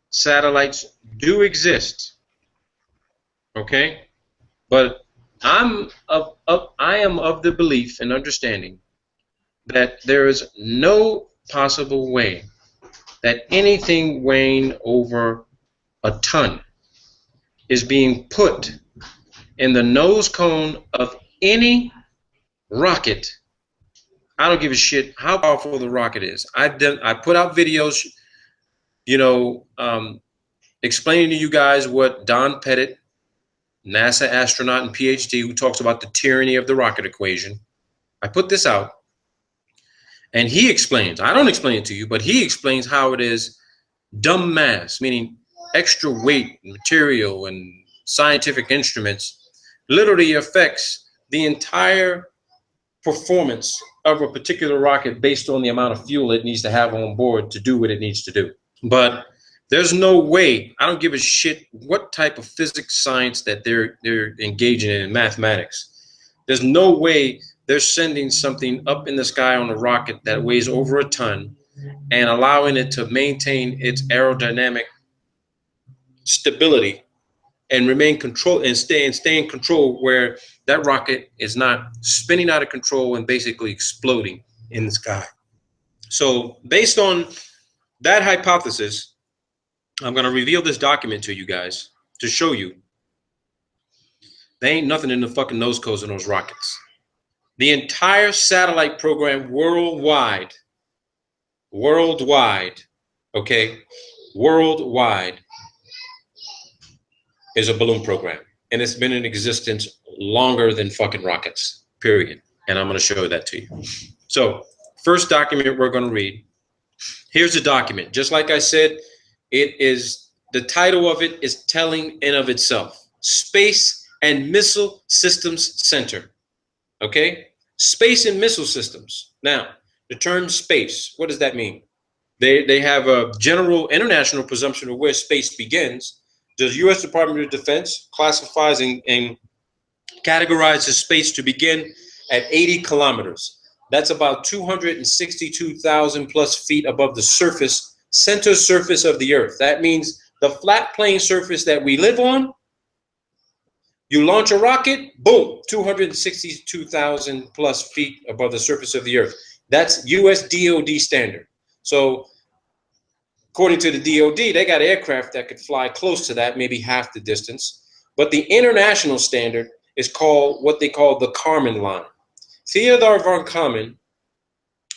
satellites do exist, okay? But I am of the belief and understanding that there is no possible way that anything weighing over a ton is being put in the nose cone of any rocket. I don't give a shit how powerful the rocket is. I put out videos, you know, explaining to you guys what Don Pettit, NASA astronaut and PhD, who talks about the tyranny of the rocket equation. I put this out, and he explains. I don't explain it to you, but he explains how it is dumb mass, meaning extra weight, material, and scientific instruments, literally affects the entire performance of a particular rocket based on the amount of fuel it needs to have on board to do what it needs to do. But there's no way, I don't give a shit what type of physics science that they're engaging in mathematics. There's no way they're sending something up in the sky on a rocket that weighs over a ton and allowing it to maintain its aerodynamic stability and remain control and stay in control, where that rocket is not spinning out of control and basically exploding in the sky. So based on that hypothesis, I'm going to reveal this document to you guys to show you there ain't nothing in the fucking nose cones in those rockets. The entire satellite program worldwide, okay, worldwide is a balloon program. And it's been in existence longer than fucking rockets, period. And I'm going to show that to you. So first document we're going to read. Here's the document. Just like I said, it is, the title of it is telling in of itself. Space and Missile Systems Center. Okay? Space and missile systems. Now, the term space, what does that mean? They have a general international presumption of where space begins. The U.S. Department of Defense classifies and categorizes space to begin at 80 kilometers. That's about 262,000 plus feet above the surface, center surface of the Earth. That means the flat plane surface that we live on. You launch a rocket, boom, 262,000 plus feet above the surface of the Earth. That's US DoD standard. So according to the DoD, they got aircraft that could fly close to that, maybe half the distance. But the international standard is called what they call the Kármán line. Theodor von Kármán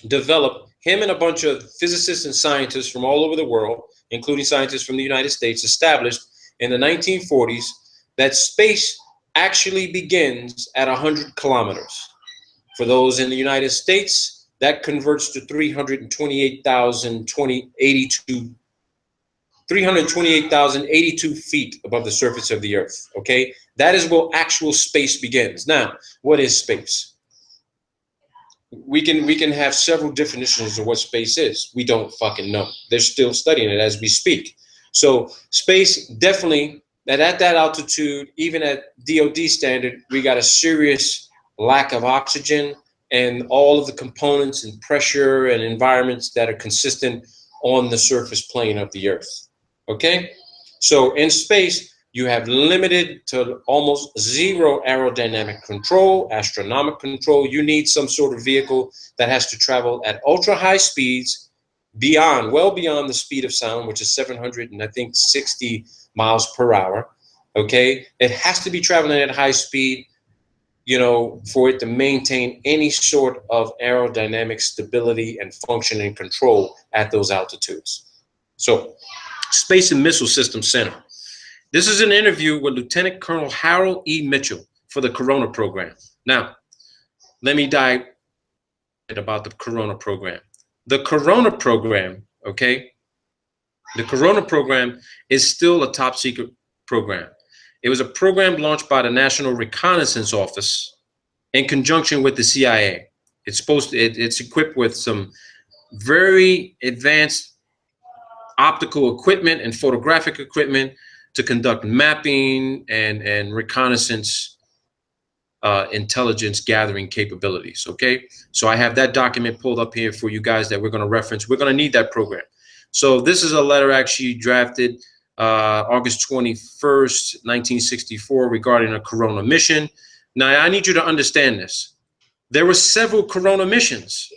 developed, him and a bunch of physicists and scientists from all over the world, including scientists from the United States, established in the 1940s that space actually begins at 100 kilometers. For those in the United States, that converts to 328,082 feet above the surface of the Earth. Okay, that is where actual space begins. Now, what is space? We can have several definitions of what space is. We don't fucking know. They're still studying it as we speak. So space definitely, that at that altitude, even at DoD standard, we got a serious lack of oxygen and all of the components and pressure and environments that are consistent on the surface plane of the Earth. Okay? So in space, you have limited to almost zero aerodynamic control, astronomic control. You need some sort of vehicle that has to travel at ultra high speeds, beyond, well beyond the speed of sound, which is 760 miles per hour. Okay? It has to be traveling at high speed, you know, for it to maintain any sort of aerodynamic stability and function and control at those altitudes. So, Space and Missile Systems Center. This is an interview with Lieutenant Colonel Harold E. Mitchell for the Corona program. Now, let me dive about the Corona program. The Corona program, okay, the Corona program is still a top secret program. It was a program launched by the National Reconnaissance Office in conjunction with the CIA. It's equipped with some very advanced optical equipment and photographic equipment to conduct mapping and reconnaissance intelligence gathering capabilities, okay? So I have that document pulled up here for you guys that we're gonna reference. We're gonna need that program. So this is a letter actually drafted August 21st, 1964, regarding a Corona mission. Now, I need you to understand this. There were several Corona missions.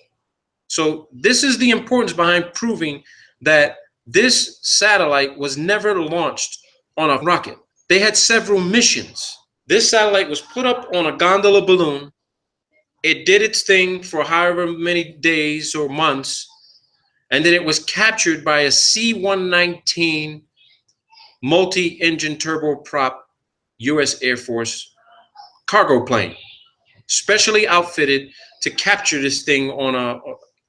So this is the importance behind proving that this satellite was never launched on a rocket. They had several missions. This satellite was put up on a gondola balloon. It did its thing for however many days or months, and then it was captured by a C-119 multi-engine turboprop U.S. Air Force cargo plane, specially outfitted to capture this thing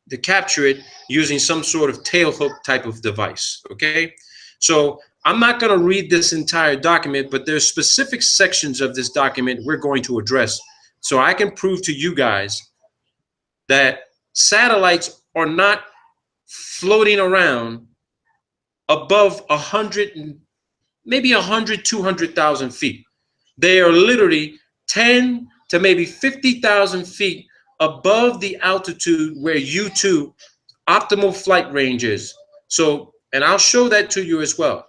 to capture it using some sort of tailhook type of device. Okay, so I'm not going to read this entire document, but there's specific sections of this document we're going to address, so I can prove to you guys that satellites are not floating around above 100, maybe 100, 200,000 feet. They are literally 10 to maybe 50,000 feet above the altitude where U2 optimal flight range is. So, and I'll show that to you as well.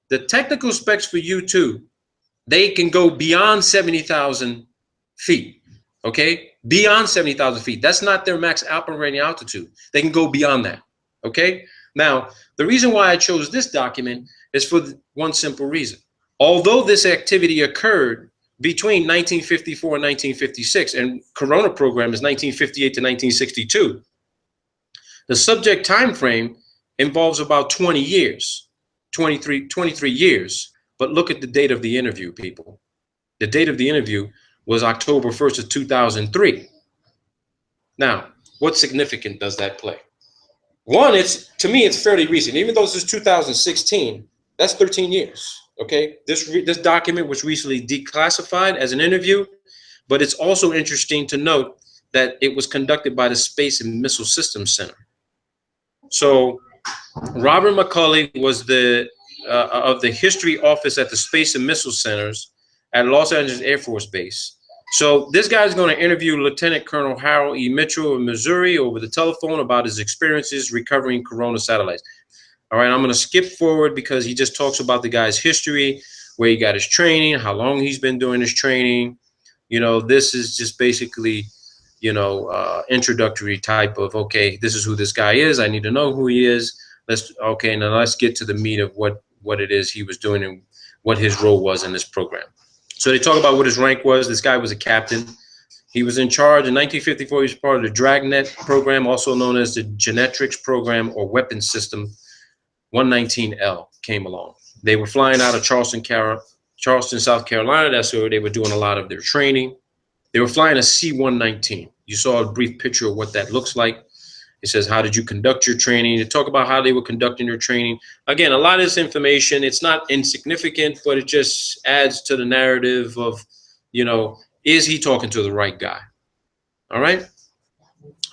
The technical specs for U2, they can go beyond 70,000 feet, okay? Beyond 70,000 feet. That's not their max operating altitude. They can go beyond that, okay? Now, the reason why I chose this document is for one simple reason. Although this activity occurred between 1954 and 1956, and Corona program is 1958 to 1962, the subject time frame involves about 20 years, 23 years. But look at the date of the interview, people. The date of the interview was October 1st of 2003. Now, what significance does that play? One, to me, it's fairly recent. Even though this is 2016, that's 13 years. Okay, this document was recently declassified as an interview, but it's also interesting to note that it was conducted by the Space and Missile Systems Center. So Robert McCulley was of the History Office at the Space and Missile Centers at Los Angeles Air Force Base. So this guy is going to interview Lieutenant Colonel Harold E. Mitchell of Missouri over the telephone about his experiences recovering Corona satellites. All right, I'm going to skip forward because he just talks about the guy's history, where he got his training, how long he's been doing his training. You know, this is just basically, you know, introductory type of, okay, this is who this guy is. I need to know who he is. Okay, now let's get to the meat of what it is he was doing and what his role was in this program. So they talk about what his rank was. This guy was a captain. He was in charge in 1954. He was part of the Dragnet program, also known as the Genetrix program or weapon system. 119L came along. They were flying out of Charleston, South Carolina. That's where they were doing a lot of their training. They were flying a C-119. You saw a brief picture of what that looks like. It says, how did you conduct your training? They talk about how they were conducting their training. Again, a lot of this information, it's not insignificant, but it just adds to the narrative of, you know, is he talking to the right guy? All right.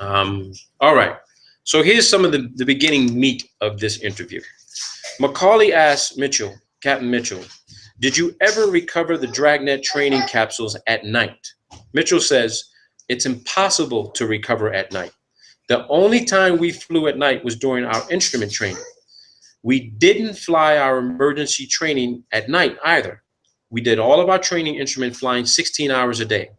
All right. So here's some of the beginning meat of this interview. McCauley asked Mitchell, Captain Mitchell, did you ever recover the Dragnet training capsules at night? Mitchell says, it's impossible to recover at night. The only time we flew at night was during our instrument training. We didn't fly our emergency training at night either. We did all of our training instrument flying 16 hours a day.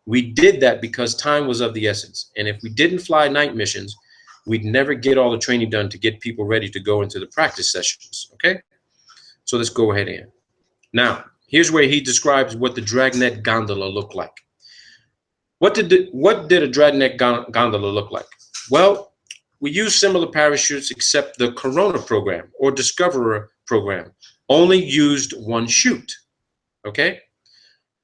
We did that because time was of the essence. And if we didn't fly night missions, we'd never get all the training done to get people ready to go into the practice sessions, okay? So let's go ahead in. Now, here's where he describes what the Dragnet gondola looked like. What did a Dragnet gondola look like? Well, we used similar parachutes, except the Corona program or Discoverer program only used one chute, okay?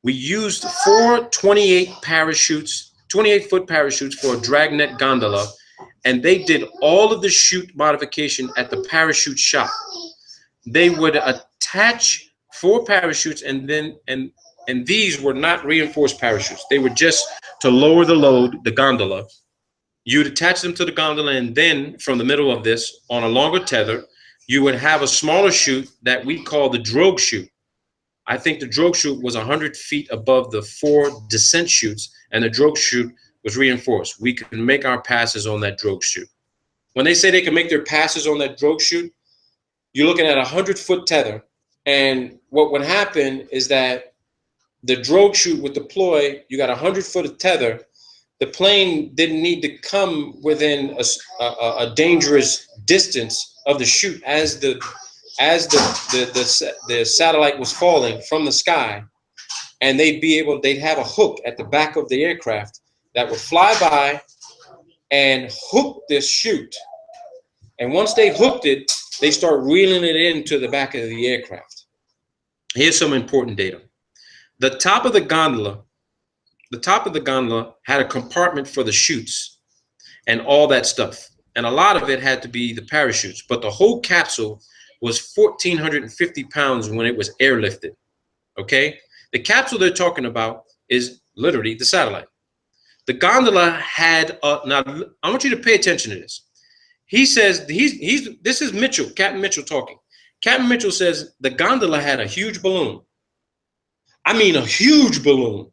We used 4 28-foot parachutes for a Dragnet gondola, and they did all of the chute modification at the parachute shop. They would attach 4 parachutes, and these were not reinforced parachutes. They were just to lower the load, the gondola. You'd attach them to the gondola, and then from the middle of this, on a longer tether, you would have a smaller chute that we call the drogue chute. I think the drogue chute was 100 feet above the 4 descent chutes, and the drogue chute was reinforced. We could make our passes on that drogue chute. when they say they can make their passes on that drogue chute, you're looking at a 100-foot tether. And what would happen is that the drogue chute would deploy. You got a 100-foot of tether. The plane didn't need to come within a dangerous distance of the chute as the satellite was falling from the sky, and they'd have a hook at the back of the aircraft that would fly by and hook this chute. And once they hooked it, they start reeling it into the back of the aircraft. Here's some important data. The top of the gondola had a compartment for the chutes and all that stuff. And a lot of it had to be the parachutes, but the whole capsule was 1,450 pounds when it was airlifted, okay? The capsule they're talking about is literally the satellite. The gondola had, now I want you to pay attention to this. He says, this is Mitchell, Captain Mitchell talking. Captain Mitchell says the gondola had a huge balloon. I mean a huge balloon.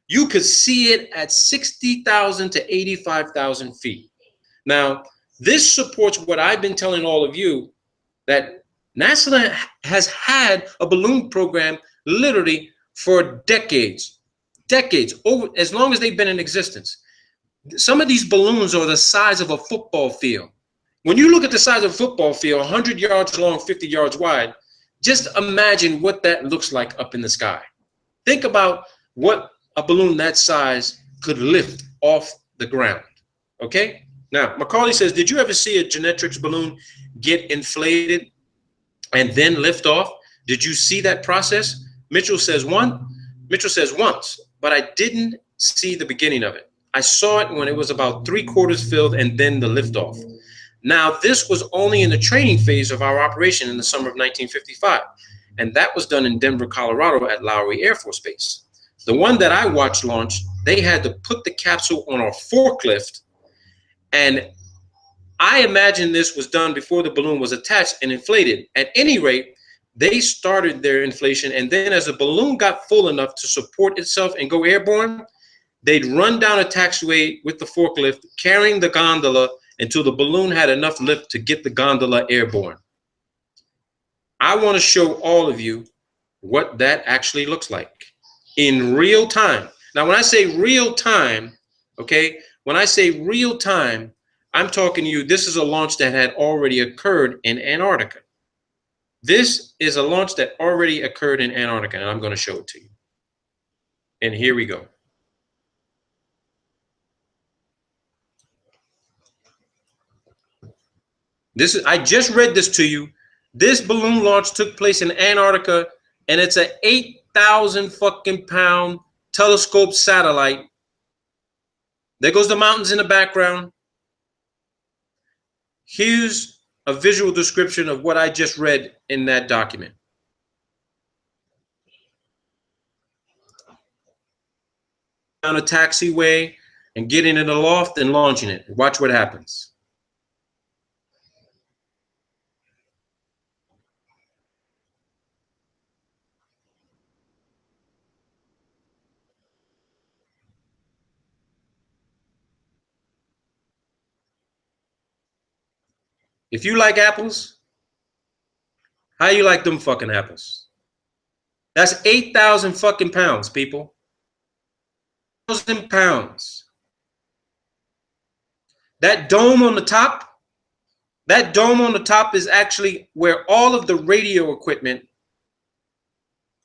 You could see it at 60,000 to 85,000 feet. Now, this supports what I've been telling all of you, that NASA has had a balloon program literally for decades, over as long as they've been in existence. Some of these balloons are the size of a football field. When you look at the size of a football field, 100 yards long, 50 yards wide, just imagine what that looks like up in the sky. Think about what a balloon that size could lift off the ground, okay? Now, Macaulay says, did you ever see a Genetrix balloon get inflated and then lift off? Did you see that process? Mitchell says once, but I didn't see the beginning of it. I saw it when it was about 3/4 filled and then the liftoff. Now, this was only in the training phase of our operation in the summer of 1955, and that was done in Denver, Colorado at Lowry Air Force Base. The one that I watched launch, they had to put the capsule on a forklift, and I imagine this was done before the balloon was attached and inflated. At any rate, they started their inflation, and then as the balloon got full enough to support itself and go airborne, they'd run down a taxiway with the forklift, carrying the gondola until the balloon had enough lift to get the gondola airborne. I want to show all of you what that actually looks like in real time. Now, when I say real time, okay, when I say real time, I'm talking to you, this is a launch that had already occurred in Antarctica. This is a launch that already occurred in Antarctica, and I'm going to show it to you. And here we go. I just read this to you. This balloon launch took place in Antarctica, and it's an 8,000 fucking pound telescope satellite. There goes the mountains in the background. Here's a visual description of what I just read in that document. Down a taxiway and getting in the loft and launching it. Watch what happens. If you like apples, how you like them fucking apples? That's 8,000 fucking pounds, people. 1,000 pounds. That dome on the top is actually where all of the radio equipment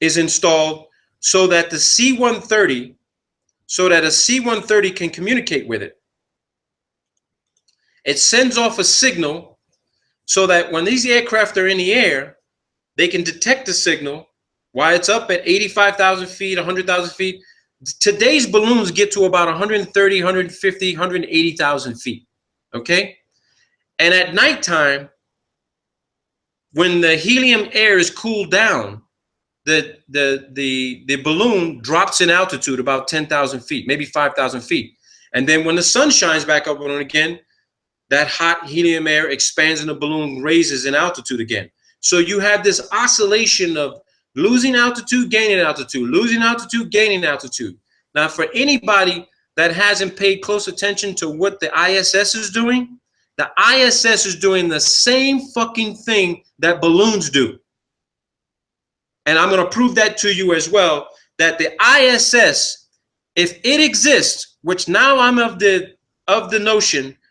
is installed so that the C-130, so that a C-130 can communicate with it. It sends off a signal so that when these aircraft are in the air, they can detect the signal while it's up at 85,000 feet, 100,000 feet. Today's balloons get to about 130, 150, 180,000 feet, okay? And at nighttime, when the helium air is cooled down, the balloon drops in altitude about 10,000 feet, maybe 5,000 feet. And then when the sun shines back up on it again, that hot helium air expands and the balloon raises in altitude again. So you have this oscillation of losing altitude, gaining altitude, losing altitude, gaining altitude. Now, for anybody that hasn't paid close attention to what the ISS is doing, The ISS is doing the same fucking thing that balloons do. And I'm going to prove that to you as well, that the ISS, if it exists, which now I'm of the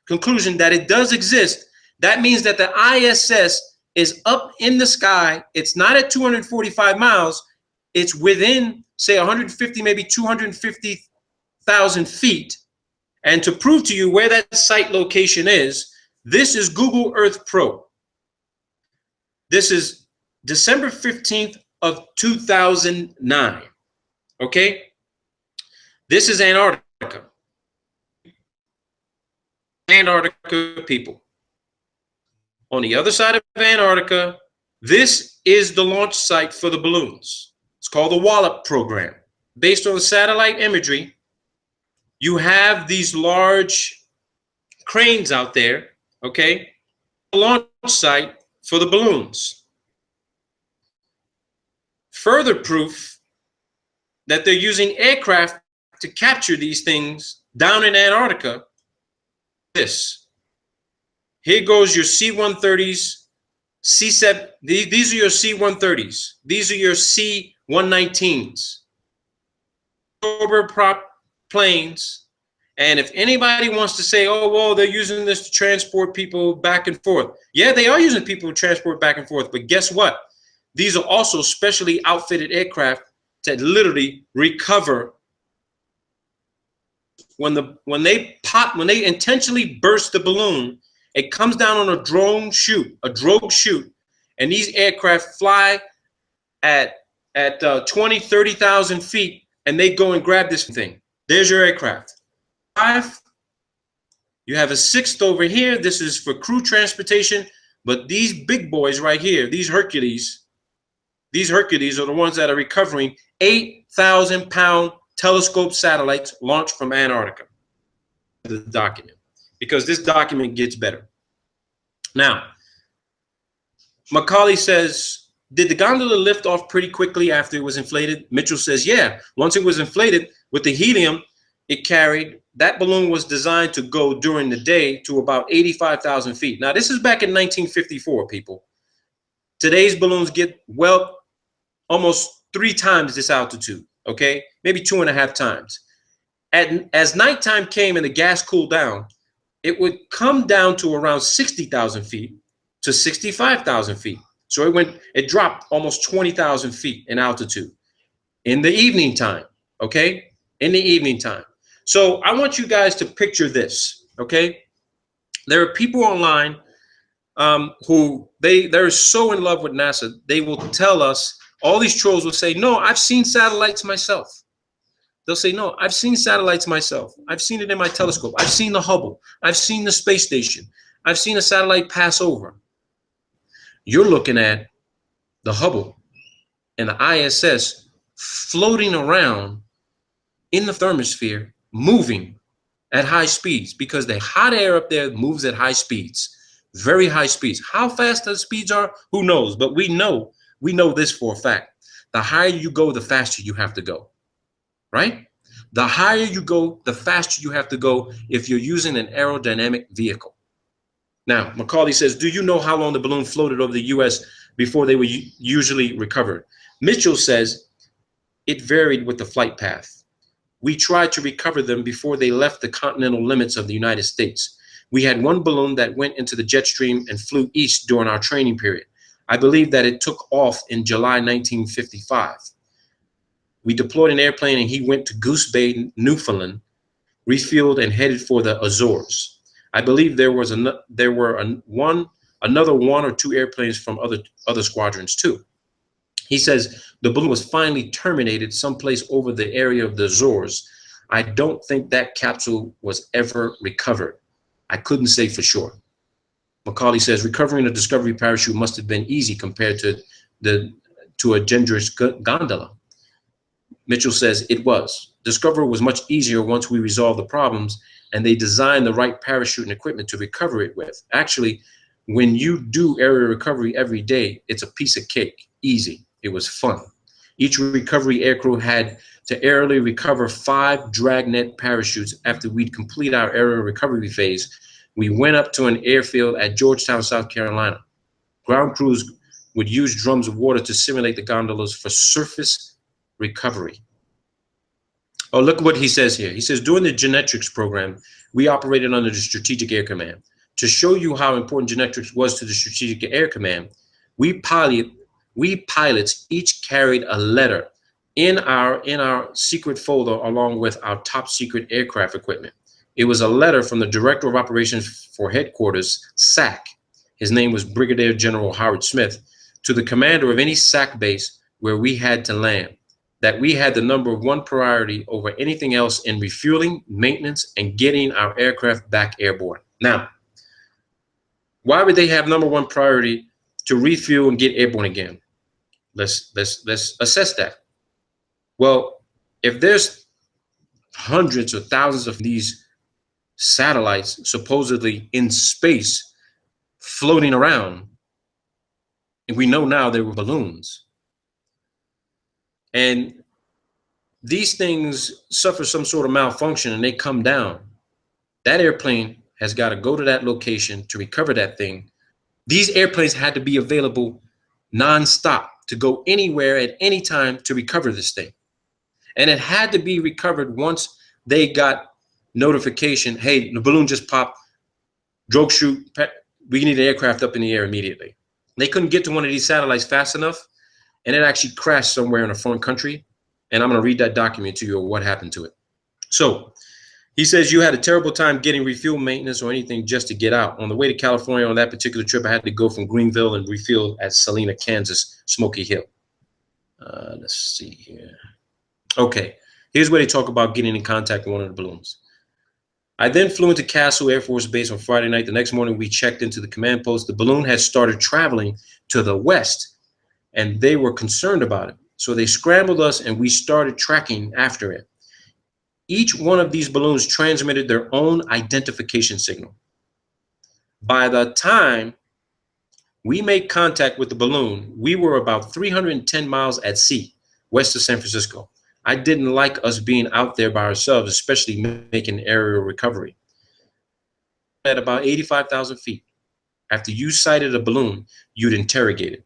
conclusion that it does exist, that means that the ISS is up in the sky. It's not at 245 miles. It's within, say, 150, maybe 250,000 feet. And to prove to you where that site location is, this is Google Earth Pro. This is December 15th of 2009. Okay? This is Antarctica. Antarctica people. On the other side of Antarctica, this is the launch site for the balloons. It's called the Wallop program. Based on satellite imagery, you have these large cranes out there, okay? The launch site for the balloons. Further proof that they're using aircraft to capture these things down in Antarctica. This. Here goes your C-130s, C-7. These are your C-130s. These are your C-119s. Turboprop planes. And if anybody wants to say, oh, well, they're using this to transport people back and forth. Yeah, they are using people to transport back and forth. But guess what? These are also specially outfitted aircraft to literally recover. When they intentionally burst the balloon, it comes down on a drogue chute, and these aircraft fly at 20, 30,000 feet, and they go and grab this thing. There's your aircraft. 5. You have a 6th over here. This is for crew transportation, but these big boys right here, these Hercules are the ones that are recovering 8,000-pound telescope satellites launched from Antarctica. The document, because this document gets better. Now, Macaulay says, did the gondola lift off pretty quickly after it was inflated? Mitchell says, yeah. Once it was inflated with the helium it carried, that balloon was designed to go during the day to about 85,000 feet. Now, this is back in 1954, people. Today's balloons get, well, almost 3 times this altitude, okay? Maybe 2.5 times. As nighttime came and the gas cooled down, it would come down to around 60,000 feet to 65,000 feet. So it dropped almost 20,000 feet in altitude in the evening time, okay? In the evening time. So I want you guys to picture this, okay? There are people online who they're so in love with NASA, they will tell us, all these trolls will say, no, I've seen satellites myself. They'll say, no, I've seen satellites myself. I've seen it in my telescope. I've seen the Hubble. I've seen the space station. I've seen a satellite pass over. You're looking at the Hubble and the ISS floating around in the thermosphere, moving at high speeds, because the hot air up there moves at high speeds, very high speeds. How fast those speeds are, who knows? But we know this for a fact. The higher you go, the faster you have to go, right? The higher you go, the faster you have to go if you're using an aerodynamic vehicle. Now, Macaulay says, do you know how long the balloon floated over the U.S. before they were usually recovered? Mitchell says it varied with the flight path. We tried to recover them before they left the continental limits of the United States. We had one balloon that went into the jet stream and flew east during our training period. I believe that it took off in July 1955. We deployed an airplane and he went to Goose Bay, Newfoundland, refueled and headed for the Azores. I believe there were another 1 or 2 airplanes from other squadrons too. He says the balloon was finally terminated someplace over the area of the Azores. I don't think that capsule was ever recovered. I couldn't say for sure. Macaulay says recovering a Discovery parachute must have been easy compared to a Genetrix gondola. Mitchell says it was. Discovery was much easier once we resolved the problems and they designed the right parachute and equipment to recover it with. Actually, when you do aerial recovery every day, it's a piece of cake. Easy. It was fun. Each recovery aircrew had to aerially recover 5 dragnet parachutes after we'd complete our aerial recovery phase. We went up to an airfield at Georgetown, South Carolina. Ground crews would use drums of water to simulate the gondolas for surface recovery. Oh, look what he says here. He says, during the Genetrix program, we operated under the Strategic Air Command. To show you how important Genetrix was to the Strategic Air Command, we pilots each carried a letter in our secret folder along with our top secret aircraft equipment. It was a letter from the Director of Operations for Headquarters, SAC. His name was Brigadier General Howard Smith, to the commander of any SAC base where we had to land, that we had the #1 priority over anything else in refueling, maintenance, and getting our aircraft back airborne. Now, why would they have #1 priority to refuel and get airborne again? Let's assess that. Well, if there's hundreds or thousands of these satellites supposedly in space floating around, and we know now they were balloons, and these things suffer some sort of malfunction and they come down, that airplane has got to go to that location to recover that thing. These airplanes had to be available nonstop to go anywhere at any time to recover this thing. And it had to be recovered once they got notification, hey, the balloon just popped, drogue chute, we need an aircraft up in the air immediately. They couldn't get to one of these satellites fast enough, and it actually crashed somewhere in a foreign country. And I'm going to read that document to you of what happened to it. So he says, you had a terrible time getting refuel, maintenance, or anything just to get out. On the way to California on that particular trip, I had to go from Greenville and refuel at Salina, Kansas, Smoky Hill. Let's see here. Okay, here's where they talk about getting in contact with one of the balloons. I then flew into Castle Air Force Base on Friday night. The next morning, we checked into the command post. The balloon had started traveling to the west, and they were concerned about it. So they scrambled us, and we started tracking after it. Each one of these balloons transmitted their own identification signal. By the time we made contact with the balloon, we were about 310 miles at sea, west of San Francisco. I didn't like us being out there by ourselves, especially making aerial recovery. At about 85,000 feet, after you sighted a balloon, you'd interrogate it.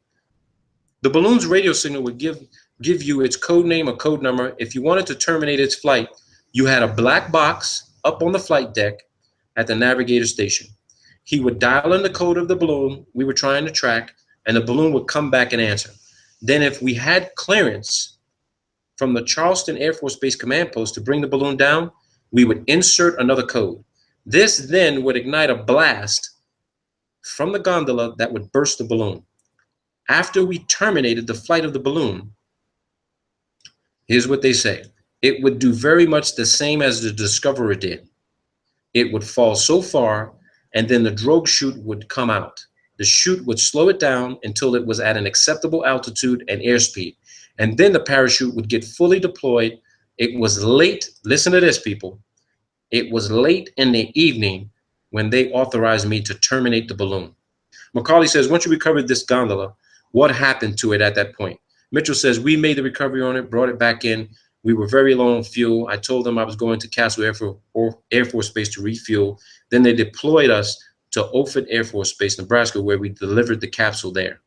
The balloon's radio signal would give you its code name or code number. If you wanted to terminate its flight, you had a black box up on the flight deck at the navigator station. He would dial in the code of the balloon we were trying to track, and the balloon would come back and answer. Then if we had clearance from the Charleston Air Force Base command post to bring the balloon down, we would insert another code. This then would ignite a blast from the gondola that would burst the balloon. After we terminated the flight of the balloon, here's what they say. It would do very much the same as the Discoverer did. It would fall so far, and then the drogue chute would come out. The chute would slow it down until it was at an acceptable altitude and airspeed. And then the parachute would get fully deployed. It was late. Listen to this, people. It was late in the evening when they authorized me to terminate the balloon. Macaulay says, once you recovered this gondola, what happened to it at that point? Mitchell says, we made the recovery on it, brought it back in. We were very low on fuel. I told them I was going to Castle Air Force Base to refuel. Then they deployed us to Offutt Air Force Base, Nebraska, where we delivered the capsule there.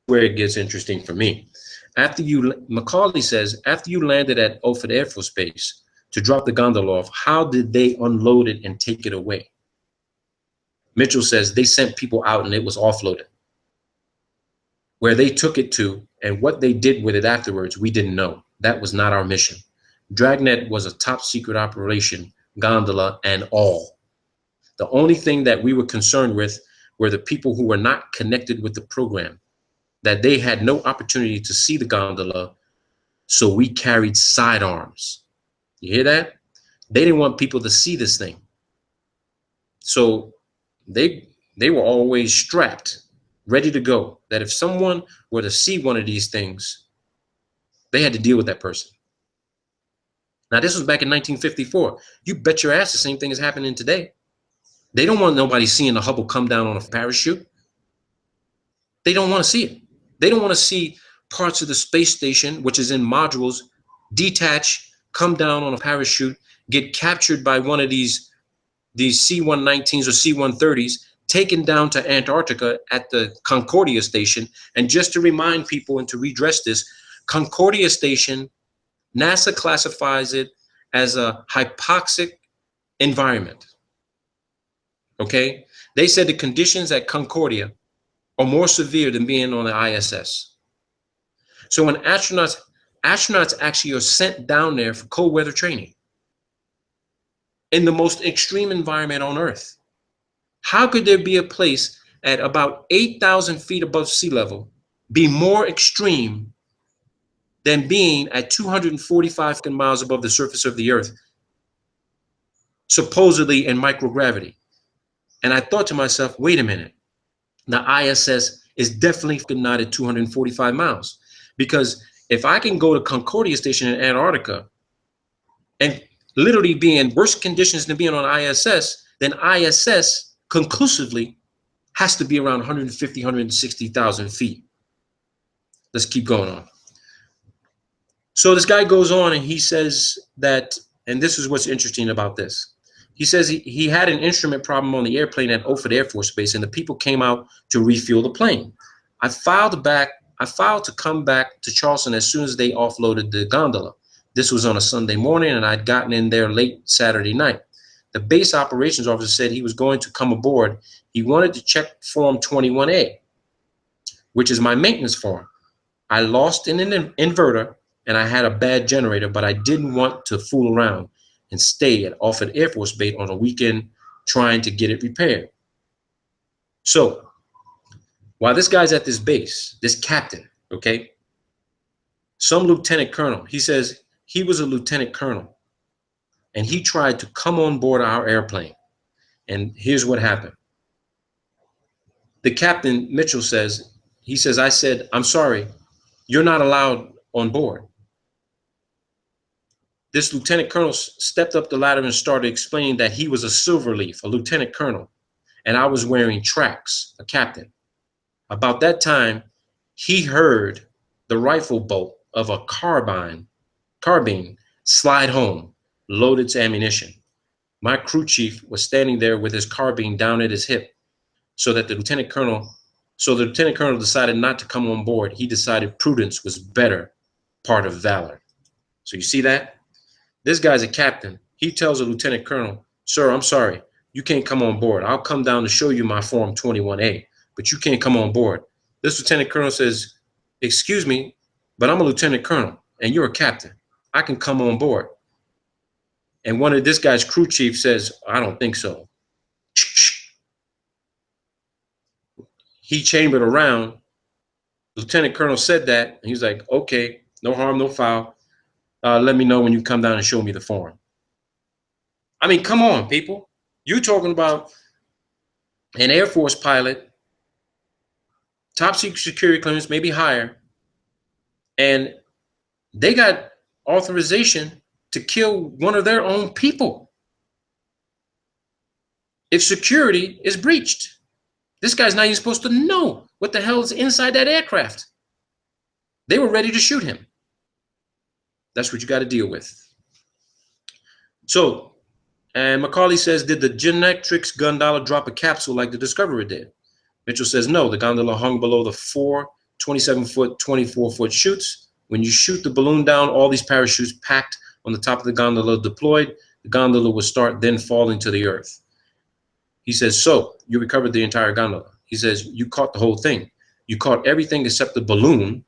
Where it gets interesting for me. Macaulay says, after you landed at Offutt Air Force Base to drop the gondola off, how did they unload it and take it away? Mitchell says they sent people out and it was offloaded. Where they took it to and what they did with it afterwards, we didn't know. That was not our mission. Dragnet was a top secret operation, gondola and all. The only thing that we were concerned with were the people who were not connected with the program, that they had no opportunity to see the gondola, so we carried sidearms. You hear that? They didn't want people to see this thing. So they were always strapped, ready to go, that if someone were to see one of these things, they had to deal with that person. Now, this was back in 1954. You bet your ass the same thing is happening today. They don't want nobody seeing the Hubble come down on a parachute. They don't want to see it. They don't want to see parts of the space station, which is in modules, detach, come down on a parachute, get captured by one of these these C-119s or C-130s taken down to Antarctica at the Concordia station. And just to remind people and to redress this, Concordia station, NASA classifies it as a hypoxic environment. Okay? They said the conditions at Concordia are more severe than being on the ISS. So when astronauts actually are sent down there for cold weather training in the most extreme environment on Earth. How could there be a place at about 8,000 feet above sea level be more extreme than being at 245 miles above the surface of the Earth, supposedly in microgravity? And I thought to myself, wait a minute, the ISS is definitely not at 245 miles. Because if I can go to Concordia Station in Antarctica and literally be in worse conditions than being on ISS, then ISS conclusively has to be around 150, 160,000 feet. Let's keep going on. So this guy goes on and he says that, and this is what's interesting about this. He says he had an instrument problem on the airplane at Offutt Air Force Base, and the people came out to refuel the plane. I filed to come back to Charleston as soon as they offloaded the gondola. This was on a Sunday morning, and I'd gotten in there late Saturday night. The base operations officer said he was going to come aboard. He wanted to check Form 21A, which is my maintenance form. I lost an inverter, and I had a bad generator, but I didn't want to fool around and stay at Offutt Air Force Base on a weekend trying to get it repaired. So while this guy's at this base, this captain, okay, some lieutenant colonel, he says he was a lieutenant colonel, and he tried to come on board our airplane. And here's what happened. The captain, Mitchell, says, I said, I'm sorry, you're not allowed on board. This lieutenant colonel stepped up the ladder and started explaining that he was a Silverleaf, a lieutenant colonel, and I was wearing tracks, a captain. About that time, he heard the rifle bolt of a carbine slide home, loaded to ammunition. My crew chief was standing there with his carbine down at his hip, so the lieutenant colonel decided not to come on board. He decided prudence was better part of valor. So you see that? This guy's a captain. He tells a lieutenant colonel, sir, I'm sorry, you can't come on board. I'll come down to show you my Form 21A, but you can't come on board. This lieutenant colonel says, excuse me, but I'm a lieutenant colonel and you're a captain. I can come on board. And one of this guy's crew chief says, I don't think so. He chambered around. Lieutenant colonel said that, and he's like, okay, no harm, no foul. Let me know when you come down and show me the form. I mean, come on, people. You're talking about an Air Force pilot, top secret security clearance, maybe higher, and they got authorization to kill one of their own people if security is breached. This guy's not even supposed to know what the hell is inside that aircraft. They were ready to shoot him. That's what you got to deal with. So, and Macaulay says, did the Genetrix gondola drop a capsule like the Discoverer did? Mitchell says, no, the gondola hung below the 4 27-foot, 24-foot chutes. When you shoot the balloon down, all these parachutes packed on the top of the gondola deployed. The gondola would start then falling to the earth. He says, so you recovered the entire gondola. He says, you caught the whole thing. You caught everything except the balloon,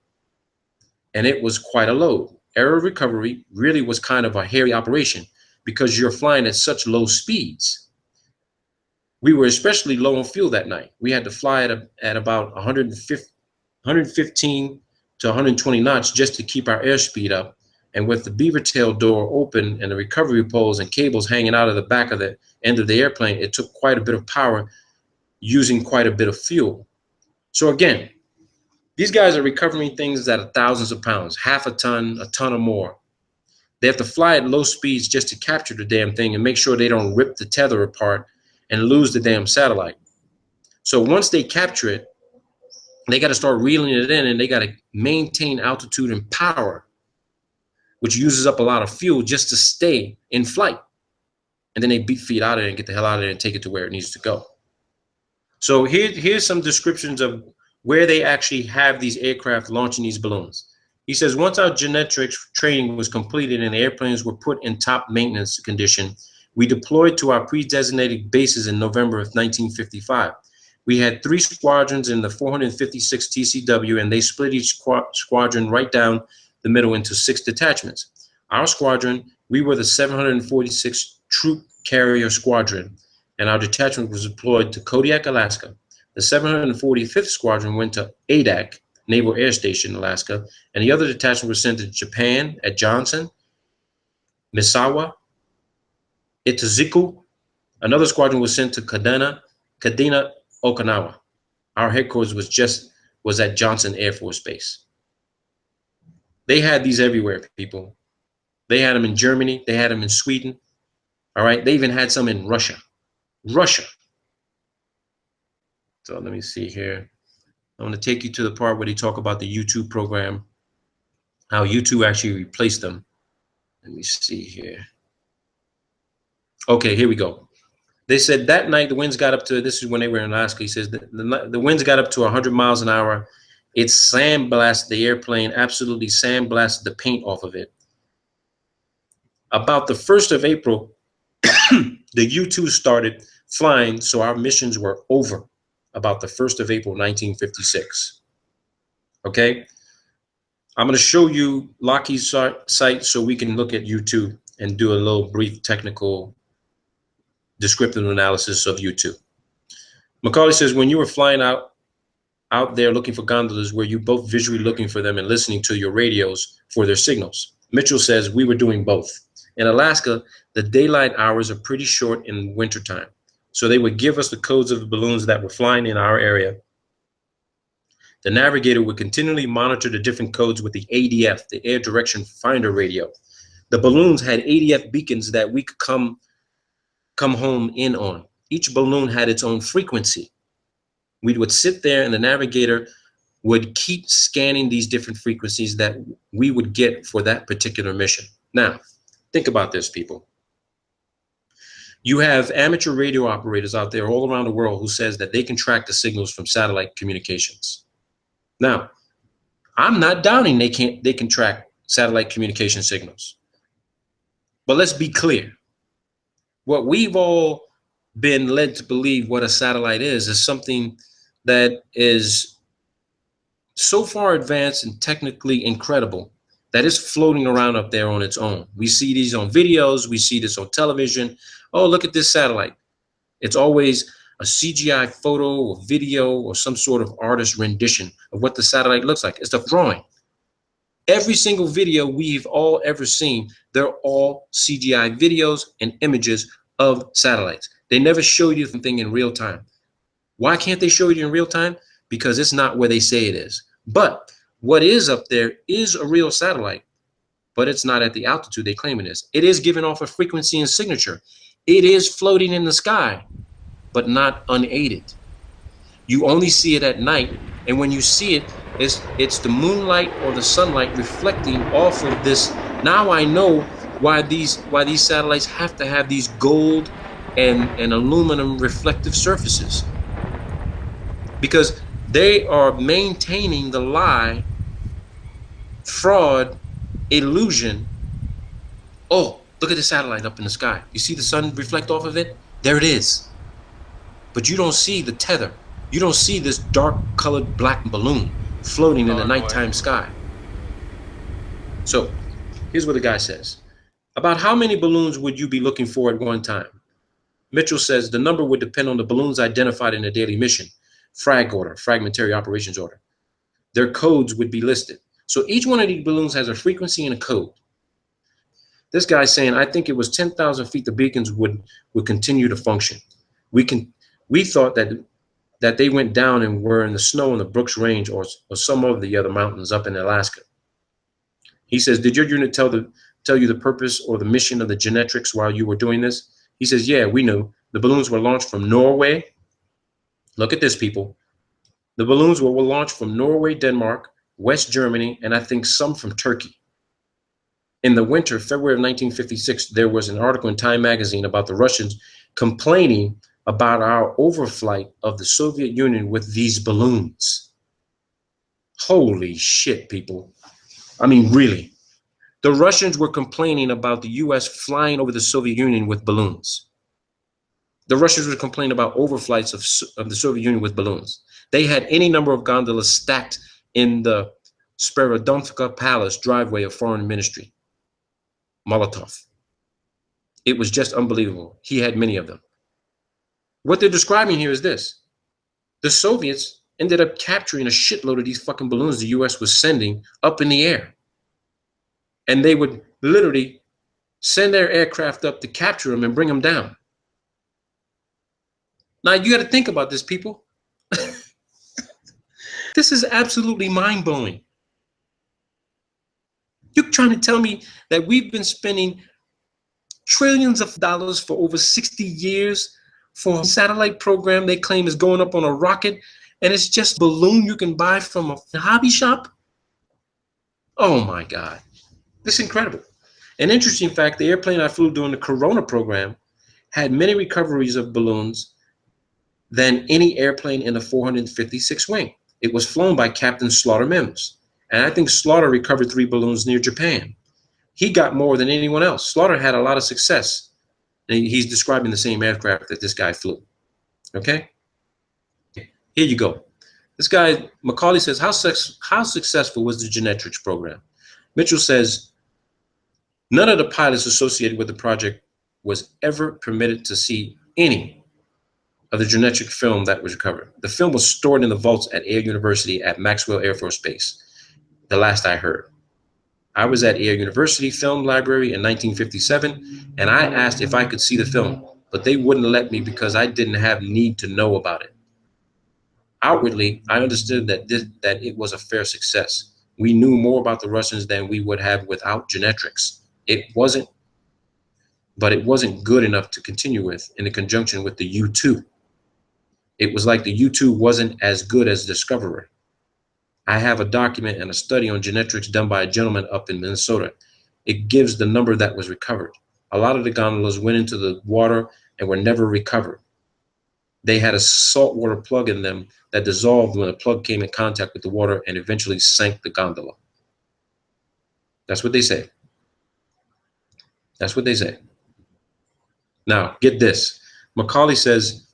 and it was quite a load. Error recovery really was kind of a hairy operation because you're flying at such low speeds. We were especially low on fuel that night. We had to fly at about 115 to 120 knots just to keep our airspeed up. And with the beaver tail door open and the recovery poles and cables hanging out of the back of the end of the airplane, it took quite a bit of power using quite a bit of fuel. So again, these guys are recovering things that are thousands of pounds, half a ton or more. They have to fly at low speeds just to capture the damn thing and make sure they don't rip the tether apart and lose the damn satellite. So once they capture it, they got to start reeling it in, and they got to maintain altitude and power, which uses up a lot of fuel just to stay in flight. and then they beat feet out of it and get the hell out of there and take it to where it needs to go. So here's some descriptions of where they actually have these aircraft launching these balloons. He says, once our Genetrix training was completed and the airplanes were put in top maintenance condition, we deployed to our pre-designated bases in November of 1955. We had 3 squadrons in the 456 TCW, and they split each squadron right down the middle into 6 detachments. Our squadron, we were the 746 Troop Carrier Squadron, and our detachment was deployed to Kodiak, Alaska. The 745th Squadron went to Adak, Naval Air Station, Alaska, and the other detachment was sent to Japan at Johnson, Misawa, Itazuku. Another squadron was sent to Kadena, Okinawa. Our headquarters was at Johnson Air Force Base. They had these everywhere, people. They had them in Germany. They had them in Sweden. All right. They even had some in Russia. So let me see here. I'm going to take you to the part where they talk about the U-2 program, how U-2 actually replaced them. Let me see here. Okay, here we go. They said that night the winds got up to, this is when they were in Alaska, he says the winds got up to 100 miles an hour. It sandblasted the airplane, absolutely sandblasted the paint off of it. About the 1st of April, the U-2 started flying, so our missions were over about the 1st of April, 1956. Okay? I'm going to show you Lockheed's site so we can look at U-2 and do a little brief technical descriptive analysis of U-2. Macaulay says, when you were flying out there looking for gondolas, were you both visually looking for them and listening to your radios for their signals? Mitchell says, we were doing both. In Alaska, the daylight hours are pretty short in wintertime. So they would give us the codes of the balloons that were flying in our area. The navigator would continually monitor the different codes with the ADF, the Air Direction Finder radio. The balloons had ADF beacons that we could come home in on. Each balloon had its own frequency. We would sit there and the navigator would keep scanning these different frequencies that we would get for that particular mission. Now, think about this, people. You have amateur radio operators out there all around the world who says that they can track the signals from satellite communications. Now, I'm not doubting they can track satellite communication signals. But let's be clear. What we've all been led to believe what a satellite is something that is so far advanced and technically incredible that is floating around up there on its own. We see these on videos, we see this on television. Oh, look at this satellite. It's always a CGI photo or video or some sort of artist rendition of what the satellite looks like. It's a drawing. Every single video we've all ever seen, they're all CGI videos and images of satellites. They never show you the thing in real time. Why can't they show you in real time? Because it's not where they say it is. But what is up there is a real satellite, but it's not at the altitude they claim it is. It is giving off a frequency and signature. It is floating in the sky, but not unaided. You only see it at night, and when you see it, it's the moonlight or the sunlight reflecting off of this. Now I know why these satellites have to have these gold and aluminum reflective surfaces, because they are maintaining the lie, fraud, illusion. Oh, look at the satellite up in the sky. You see the sun reflect off of it? There it is. But you don't see the tether. You don't see this dark colored black balloon floating in the nighttime sky. So here's what the guy says. About how many balloons would you be looking for at one time? Mitchell says the number would depend on the balloons identified in a daily mission, frag order, fragmentary operations order. Their codes would be listed. So each one of these balloons has a frequency and a code. This guy's saying, I think it was 10,000 feet the beacons would continue to function. We thought that they went down and were in the snow in the Brooks Range or some of the other mountains up in Alaska. He says, did your unit tell you the purpose or the mission of the Genetrix while you were doing this? He says, yeah, we knew. The balloons were launched from Norway. Look at this, people. The balloons were launched from Norway, Denmark, West Germany, and I think some from Turkey. In the winter, February of 1956, there was an article in Time magazine about the Russians complaining about our overflight of the Soviet Union with these balloons. Holy shit, people. I mean, really. The Russians were complaining about the US flying over the Soviet Union with balloons. The Russians were complaining about overflights of the Soviet Union with balloons. They had any number of gondolas stacked in the Sperodonivka Palace driveway of Foreign Ministry. Molotov. It was just unbelievable. He had many of them. What they're describing here is this. The Soviets ended up capturing a shitload of these fucking balloons the US was sending up in the air. And they would literally send their aircraft up to capture them and bring them down. Now, you got to think about this, people. This is absolutely mind-blowing. You're trying to tell me that we've been spending trillions of dollars for over 60 years for a satellite program they claim is going up on a rocket, and it's just a balloon you can buy from a hobby shop? Oh my God. This is incredible. An interesting fact, the airplane I flew during the Corona program had many recoveries of balloons than any airplane in the 456 wing. It was flown by Captain Slaughter Mims. And I think Slaughter recovered 3 balloons near Japan. He got more than anyone else. Slaughter had a lot of success. And he's describing the same aircraft that this guy flew. Okay? Here you go. This guy, Macaulay says, how successful was the Genetrix program? Mitchell says, none of the pilots associated with the project was ever permitted to see any of the Genetrix film that was recovered. The film was stored in the vaults at Air University at Maxwell Air Force Base, the last I heard. I was at Air University Film Library in 1957, and I asked if I could see the film, but they wouldn't let me because I didn't have need to know about it. Outwardly, I understood that it was a fair success. We knew more about the Russians than we would have without Genetrix. It wasn't good enough to continue with in conjunction with the U-2. It was like the U-2 wasn't as good as Discoverer. I have a document and a study on Genetrix done by a gentleman up in Minnesota. It gives the number that was recovered. A lot of the gondolas went into the water and were never recovered. They had a saltwater plug in them that dissolved when the plug came in contact with the water and eventually sank the gondola. That's what they say. That's what they say. Now, get this. Macaulay says,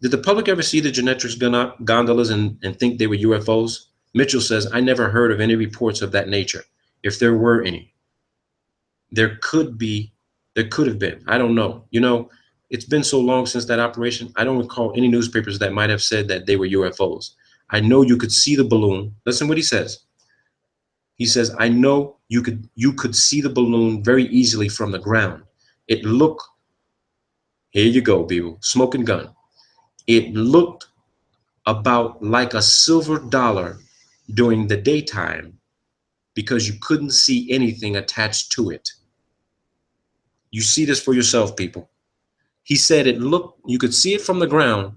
did the public ever see the Genetrix gondolas and think they were UFOs? Mitchell says, I never heard of any reports of that nature, if there were any. There could have been. I don't know. You know, it's been so long since that operation. I don't recall any newspapers that might have said that they were UFOs. I know you could see the balloon. Listen what he says. He says, I know you could see the balloon very easily from the ground. It looked, here you go, people, smoking gun. It looked about like a silver dollar during the daytime because you couldn't see anything attached to it. You see this for yourself, people. He said you could see it from the ground,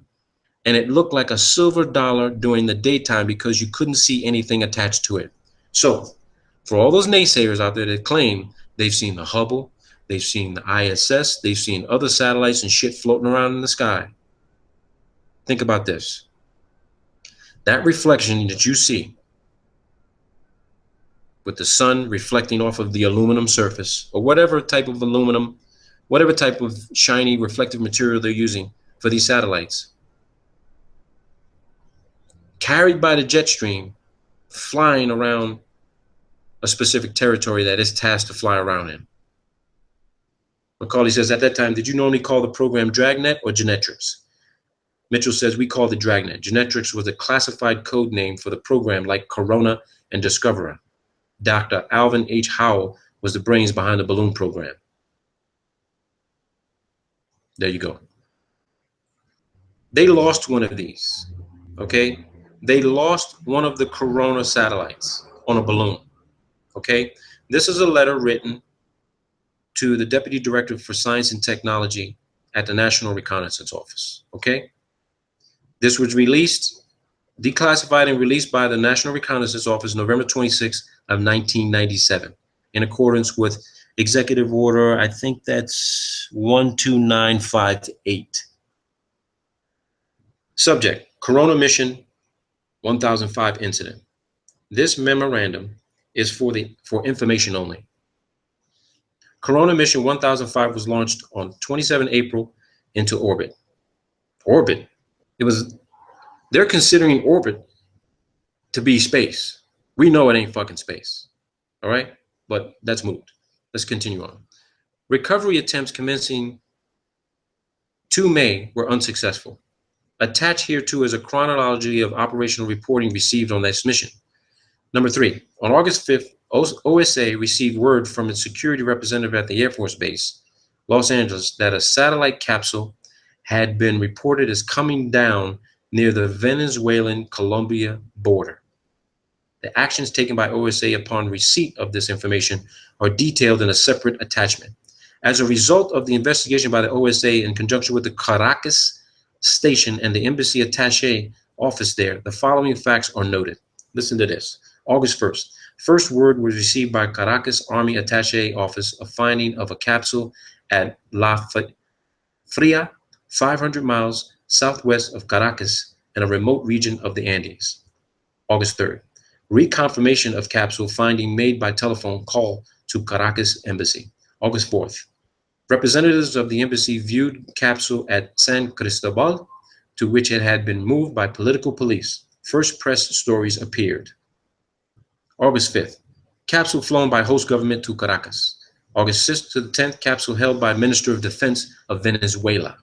and it looked like a silver dollar during the daytime because you couldn't see anything attached to it. So, for all those naysayers out there that claim they've seen the Hubble, they've seen the ISS, they've seen other satellites and shit floating around in the sky, think about this. That reflection that you see with the sun reflecting off of the aluminum surface, or whatever type of aluminum, whatever type of shiny reflective material they're using for these satellites, carried by the jet stream, flying around a specific territory that is tasked to fly around in. Macaulay says, at that time, did you normally call the program Dragnet or Genetrix? Mitchell says, we called it Dragnet. Genetrix was a classified code name for the program like Corona and Discoverer. Dr. Alvin H. Howell was the brains behind the balloon program. There you go. They lost one of these, okay? They lost one of the Corona satellites on a balloon, okay? This is a letter written to the Deputy Director for Science and Technology at the National Reconnaissance Office, okay? This was released, declassified and released by the National Reconnaissance Office November 26th of 1997. in accordance with Executive Order, I think that's 12958. Subject, Corona Mission 1005 incident. This memorandum is for information only. Corona Mission 1005 was launched on 27 April into orbit. Orbit. They're considering orbit to be space. We know it ain't fucking space. All right? But that's moved. Let's continue on. Recovery attempts commencing 2 May were unsuccessful. Attached here too is a chronology of operational reporting received on this mission. Number 3, on August 5th, OSA received word from its security representative at the Air Force Base, Los Angeles, that a satellite capsule had been reported as coming down near the Venezuelan-Colombia border. The actions taken by OSA upon receipt of this information are detailed in a separate attachment. As a result of the investigation by the OSA in conjunction with the Caracas station and the embassy attaché office there, the following facts are noted. Listen to this. August 1st. First word was received by Caracas Army Attaché Office of finding of a capsule at La Fria, 500 miles southwest of Caracas in a remote region of the Andes. August 3rd. Reconfirmation of capsule finding made by telephone call to Caracas Embassy. August 4th. Representatives of the embassy viewed capsule at San Cristobal, to which it had been moved by political police. First press stories appeared. August 5th, capsule flown by host government to Caracas. August 6th to the 10th, capsule held by Minister of Defense of Venezuela.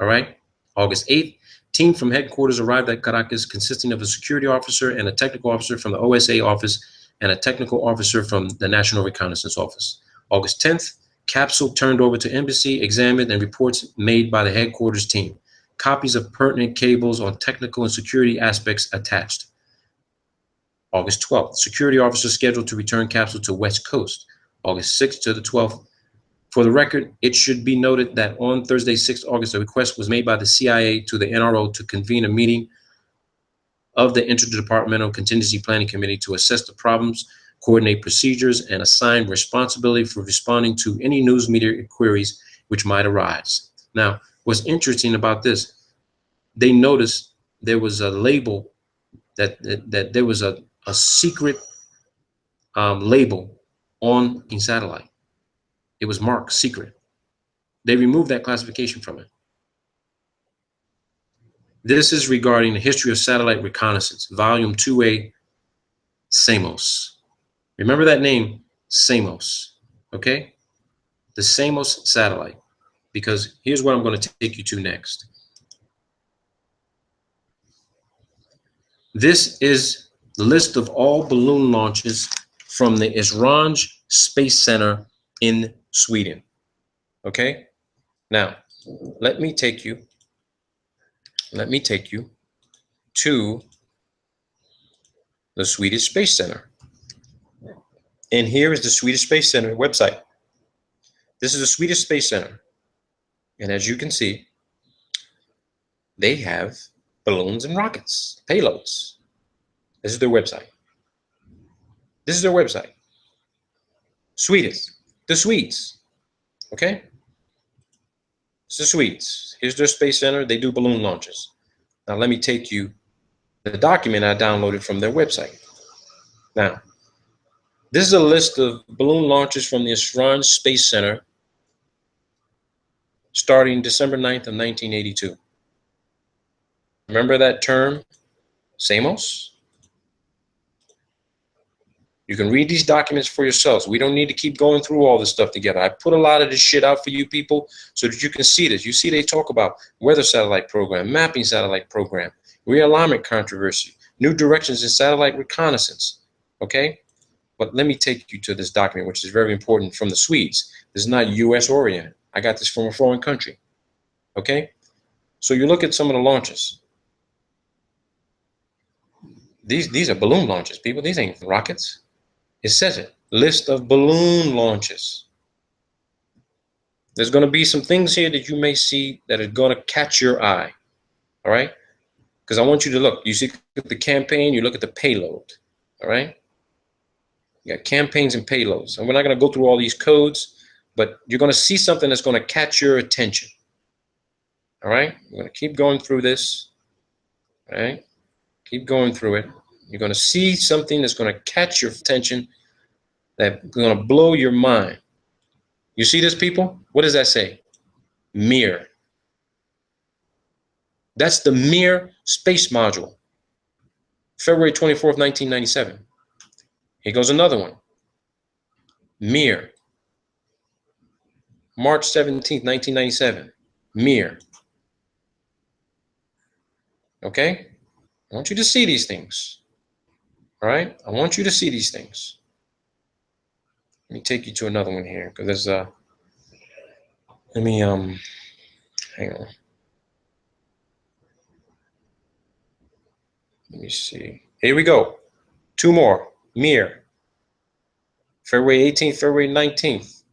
All right. August 8th, team from headquarters arrived at Caracas consisting of a security officer and a technical officer from the OSA office and a technical officer from the National Reconnaissance Office. August 10th, capsule turned over to embassy, examined, and reports made by the headquarters team. Copies of pertinent cables on technical and security aspects attached. August 12th, security officer scheduled to return capsule to West Coast. August 6th to the 12th. For the record, it should be noted that on Thursday, 6th August, a request was made by the CIA to the NRO to convene a meeting of the Interdepartmental Contingency Planning Committee to assess the problems, coordinate procedures, and assign responsibility for responding to any news media queries which might arise. Now, what's interesting about this, they noticed there was a label that there was a secret label on in satellite. It was marked secret. They removed that classification from it. This is regarding the history of satellite reconnaissance, volume 2A, SAMOS. Remember that name, SAMOS, okay? The SAMOS satellite, because here's what I'm going to take you to next. This is the list of all balloon launches from the Esrange Space Center in Sweden, okay? Now, let me take you to the Swedish Space Center. And here is the Swedish Space Center website. This is the Swedish Space Center. And as you can see, they have balloons and rockets, payloads. This is their website. This is their website. Swedes, the Swedes, okay? It's the Swedes. Here's their Space Center. They do balloon launches. Now let me take you to the document I downloaded from their website. Now, this is a list of balloon launches from the Esrange Space Center starting December 9th of 1982. Remember that term, SAMOS? You can read these documents for yourselves. We don't need to keep going through all this stuff together. I put a lot of this shit out for you people so that you can see this. You see they talk about weather satellite program, mapping satellite program, realignment controversy, new directions in satellite reconnaissance, okay? But let me take you to this document, which is very important, from the Swedes. This is not US oriented. I got this from a foreign country, okay? So you look at some of the launches. These are balloon launches, people. These ain't rockets. It says it, list of balloon launches. There's going to be some things here that you may see that are going to catch your eye, all right? Because I want you to look. You see the campaign, you look at the payload, all right? You got campaigns and payloads. And we're not going to go through all these codes, but you're going to see something that's going to catch your attention. All right? We're going to keep going through this. All right? Keep going through it. You're going to see something that's going to catch your attention, that's going to blow your mind. You see this, people? What does that say? Mir. That's the Mir space module. February 24th, 1997. Here goes another one. Mir. March 17th, 1997. Mir. Okay? I want you to see these things. All right? I want you to see these things. Let me take you to another one here, because there's let me hang on. Let me see. Here we go. Two more. Mir. February 18th, February 19th,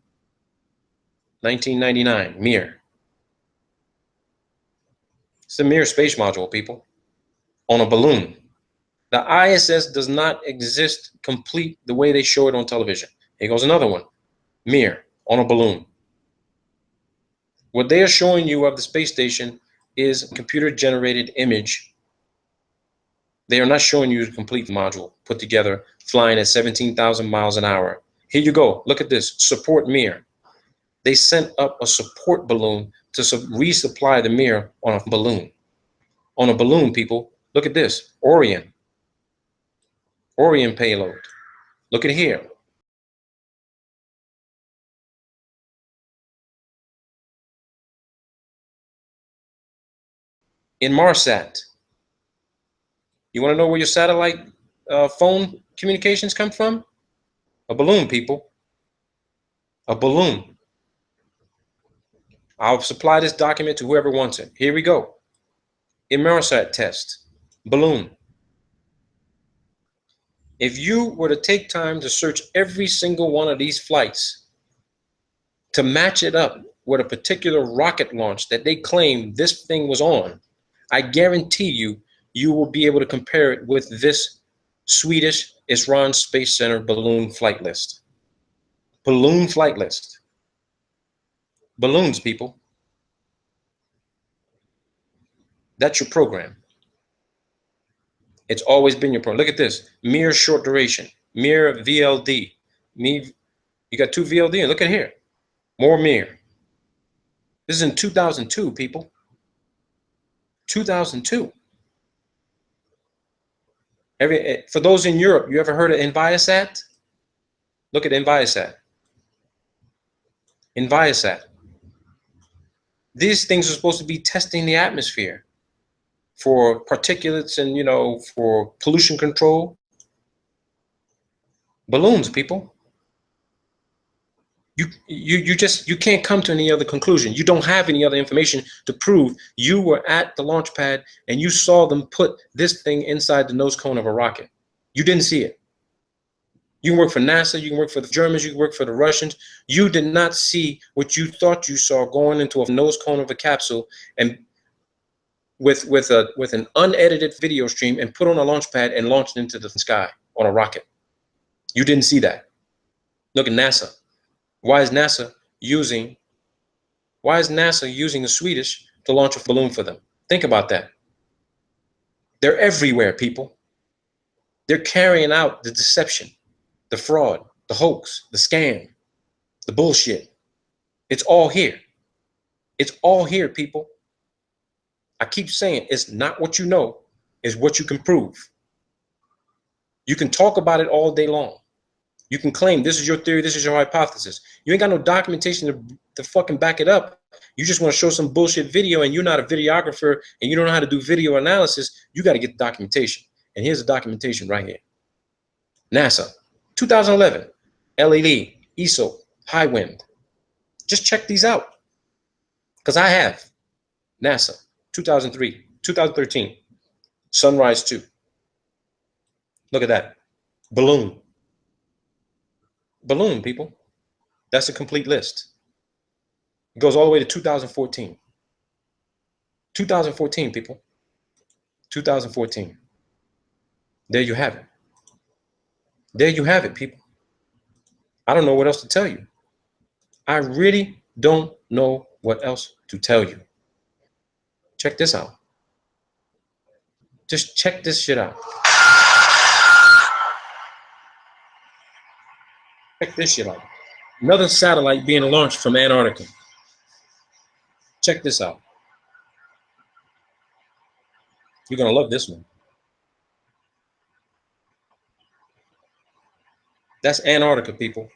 1999. Mir. It's the Mir space module, people. On a balloon. The ISS does not exist complete the way they show it on television. Here goes another one. Mir. On a balloon. What they are showing you of the space station is a computer-generated image. They are not showing you the complete module put together, flying at 17,000 miles an hour. Here you go. Look at this. Support Mir. They sent up a support balloon to resupply the Mir on a balloon. On a balloon, people. Look at this. Orion. Orion payload. Look at here. Inmarsat. You want to know where your satellite phone communications come from? A balloon, people. A balloon. I'll supply this document to whoever wants it. Here we go. Inmarsat test. Balloon. If you were to take time to search every single one of these flights to match it up with a particular rocket launch that they claim this thing was on, I guarantee you, you will be able to compare it with this Swedish Esran Space Center balloon flight list. Balloon flight list. Balloons, people. That's your program. It's always been your program. Look at this. Mir short duration. Mir VLD. You got two VLD. Look at here. More Mir. This is in 2002, people. 2002. For those in Europe, you ever heard of Enviasat? Look at Enviasat. Enviasat. These things are supposed to be testing the atmosphere for particulates and, you know, for pollution control. Balloons, people. You can't come to any other conclusion. You don't have any other information to prove you were at the launch pad and you saw them put this thing inside the nose cone of a rocket. You didn't see it. You can work for NASA, you can work for the Germans, you can work for the Russians. You did not see what you thought you saw going into a nose cone of a capsule and with an unedited video stream and put on a launch pad and launched into the sky on a rocket. You didn't see that. Look at NASA. Why is NASA using the Swedish to launch a balloon for them? Think about that. They're everywhere, people. They're carrying out the deception, the fraud, the hoax, the scam, the bullshit. It's all here. It's all here, people. I keep saying it's not what you know, it's what you can prove. You can talk about it all day long. You can claim this is your theory, this is your hypothesis. You ain't got no documentation to fucking back it up. You just want to show some bullshit video and you're not a videographer and you don't know how to do video analysis. You got to get the documentation. And here's the documentation right here. NASA, 2011, LAD, ESO, high wind. Just check these out. Because I have. NASA, 2003, 2013, Sunrise 2. Look at that. Balloon. Balloon, people. That's a complete list. It goes all the way to 2014. 2014, people. 2014. There you have it. There you have it, people. I don't know what else to tell you. I really don't know what else to tell you. Check this out. Just check this shit out. Check this shit out. Another satellite being launched from Antarctica. Check this out. You're going to love this one. That's Antarctica, people.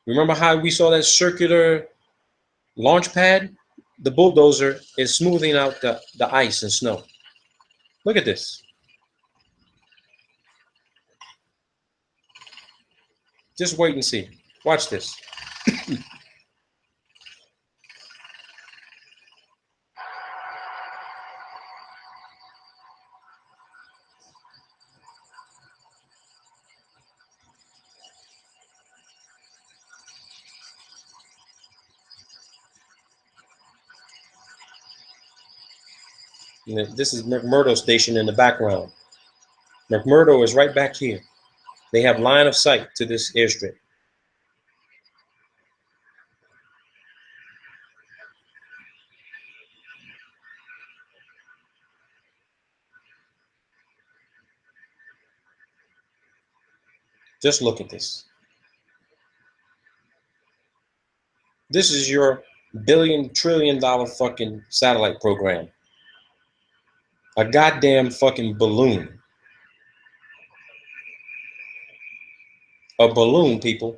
Remember how we saw that circular launch pad? The bulldozer is smoothing out the ice and snow. Look at this. Just wait and see. Watch this. This is McMurdo Station in the background. McMurdo is right back here. They have line of sight to this airstrip. Just look at this. This is your billion, trillion dollar fucking satellite program. A goddamn fucking balloon. A balloon, people.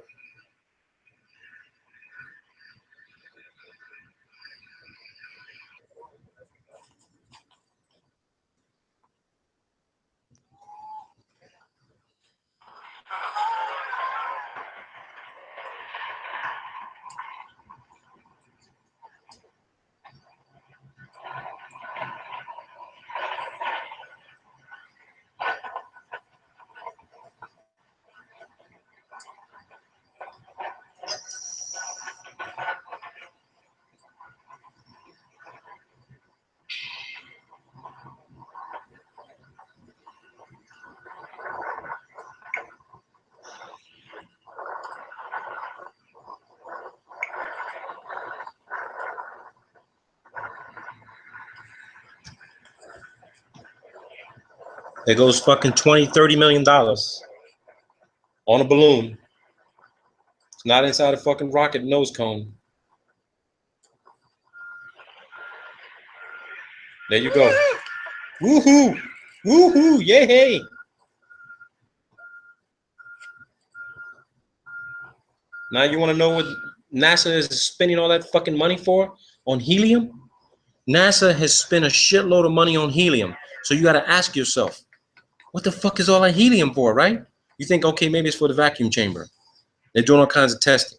There goes fucking $20-30 million on a balloon. It's not inside a fucking rocket nose cone. There you go. Woohoo! Woohoo! Yay! Now you want to know what NASA is spending all that fucking money for? On helium? NASA has spent a shitload of money on helium. So you got to ask yourself, what the fuck is all that helium for, right? You think, okay, maybe it's for the vacuum chamber. They're doing all kinds of testing.